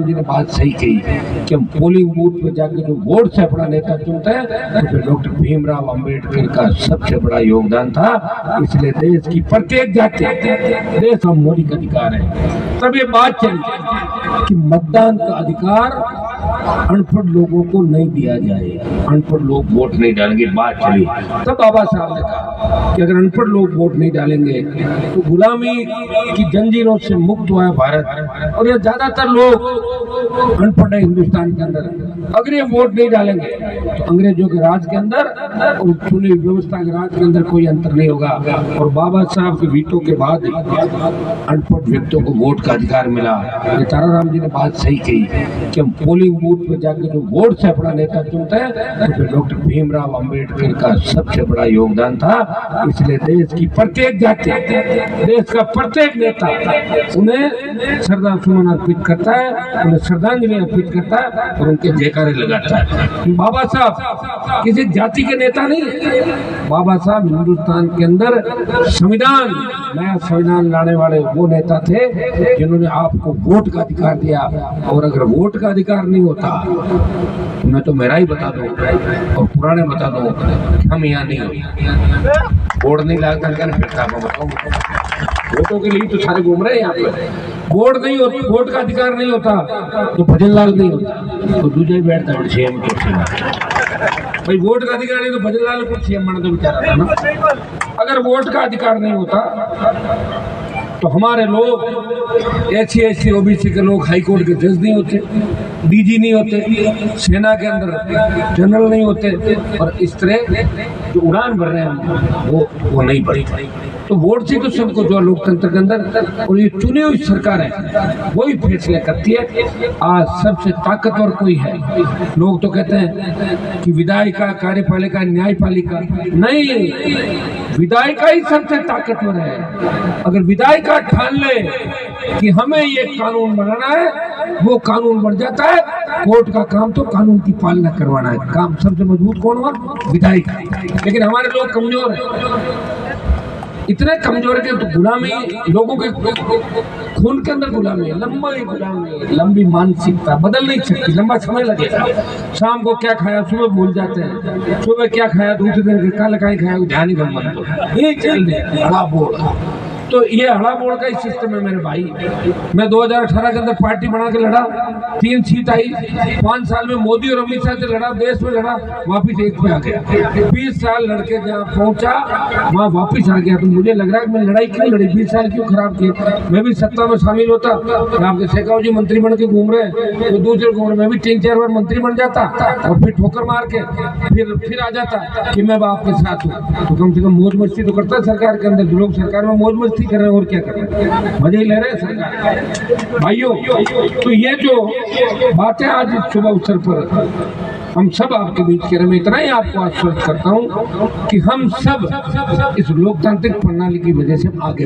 जी ने बात सही कही कि हम पोलिंग बूथ पे जाके जो वोट से अपना नेता चुनते हैं, तो फिर डॉक्टर भीमराव अंबेडकर का सबसे बड़ा योगदान था। इसलिए देश की प्रत्येक जाति देश का मौलिक अधिकार है। तब ये बात चली कि मतदान का अधिकार अनपढ़ लोगों को नहीं दिया जाएगा, अनपढ़ लोग वोट नहीं डालेंगे। बात चली तब बाबा साहब ने कहा कि अगर अनपढ़ लोग वोट नहीं डालेंगे तो गुलामी की जंजीरों से मुक्त हुआ है भारत। और ये ज्यादातर लोग अनपढ़ है हिंदुस्तान के अंदर। अगर ये वोट नहीं डालेंगे तो अंग्रेजों के राज के अंदर और चुनी व्यवस्था के राज के अंदर कोई अंतर नहीं होगा। और बाबा साहब के वीटो के बाद अनपढ़ व्यक्तियों को वोट का अधिकार मिला। ताराराम जी ने बात सही कही कि हम पोलिंग बूथ पे जाके जो वोट से अपना नेता चुनते हैं, तो फिर डॉक्टर भीमराव अंबेडकर का सबसे बड़ा योगदान था। इसलिए देश की प्रत्येक जाति देश का प्रत्येक नेता उन्हें श्रद्धा सुमन अर्पित करता है, उन्हें श्रद्धांजलि अर्पित करता है और उनके जयकारे लगाता है। बाबा साहब किसी जाति के नेता नहीं, बाबा साहब हिंदुस्तान के अंदर संविधान नया संविधान लाने वाले वो नेता थे जिन्होंने आपको वोट का अधिकार दिया। और अगर वोट का अधिकार नहीं होता तो मैं तो मेरा ही बता दूं और पुराने बता दूं कि हम यहाँ नहीं होते। वोट नहीं लाकर फिर आपको बताऊं, वोटों के लिए तो सारे घूम रहे हैं यहाँ पे। वोट नहीं होता, वोट का अधिकार नहीं होता तो भजन लाल नहीं होता, तो दूसरे बैठता है सीएम कुर्सी में। भाई वोट का अधिकार नहीं तो भजन लाल को सीएम बना तो बेचारा था ना। अगर वोट का अधिकार नहीं होता तो हमारे लोग SC OBC के लोग हाई कोर्ट के जज नहीं होते, DG नहीं होते, सेना के अंदर जनरल नहीं होते, और इस तरह जो उड़ान भर रहे हैं वो नहीं बढ़ी। तो वोट से तो सबको जो लोकतंत्र के अंदर, और ये चुनी हुई सरकार है वही फैसले करती है। आज सबसे ताकतवर कोई है, लोग तो कहते हैं कि विधायिका, कार्यपालिका, न्यायपालिका, नहीं, विधायिका ही सबसे ताकतवर है। अगर विधायिका ठान ले कि हमें ये कानून बनाना है, वो कानून बन जाता है। कोर्ट का काम तो कानून की पालना करवाना है। काम सबसे मजबूत कौन हुआ? विधायिका। लेकिन हमारे लोग कमजोर हैं, इतने कमजोर के तो गुलामी, लोगों के खून के अंदर गुलामी है, लंबी गुलामी, लंबी मानसिकता बदल नहीं सकती, लंबा समय लगेगा। शाम को क्या खाया सुबह भूल जाते हैं, सुबह क्या खाया दूसरे दिन कल का ही खाया ध्यान ही बंद तो ये चल रहा बोल। तो ये हड़ा बोल का ही सिस्टम है मेरे भाई। मैं 2018 के अंदर पार्टी बना के लड़ा, 3 सीट आई। 5 साल में मोदी और अमित शाह से लड़ा, देश में लड़ा, वापिस 1 पे आ गया। 20 साल लड़के जहाँ पहुंचा वहाँ वापिस आ गया। तो मुझे लग रहा है कि मैं लड़ाई क्यों लड़ी, 20 साल क्यों खराब किए। मैं भी सत्ता में शामिल होता, आपके शेखाव जी मंत्री बन के घूम रहे, तो दूसरे घूम रहे, मैं भी 3-4 बार मंत्री बन जाता और फिर ठोकर मार के फिर आ जाता कि मैं आपके साथ हूँ। तो कम से कम मौज मस्ती तो करता है सरकार के अंदर। जो लोग सरकार में मौज मस्ती कर रहे हैं और क्या कर रहे हैं, मजे ही ले रहे हैं सरकार भाइयों। तो ये जो बातें आज शुभ अवसर पर हम सब आपके बीच कह रहे हैं, इतना ही आपको आश्वस्त करता हूं कि हम सब इस लोकतांत्रिक प्रणाली की वजह से आगे बढ़े।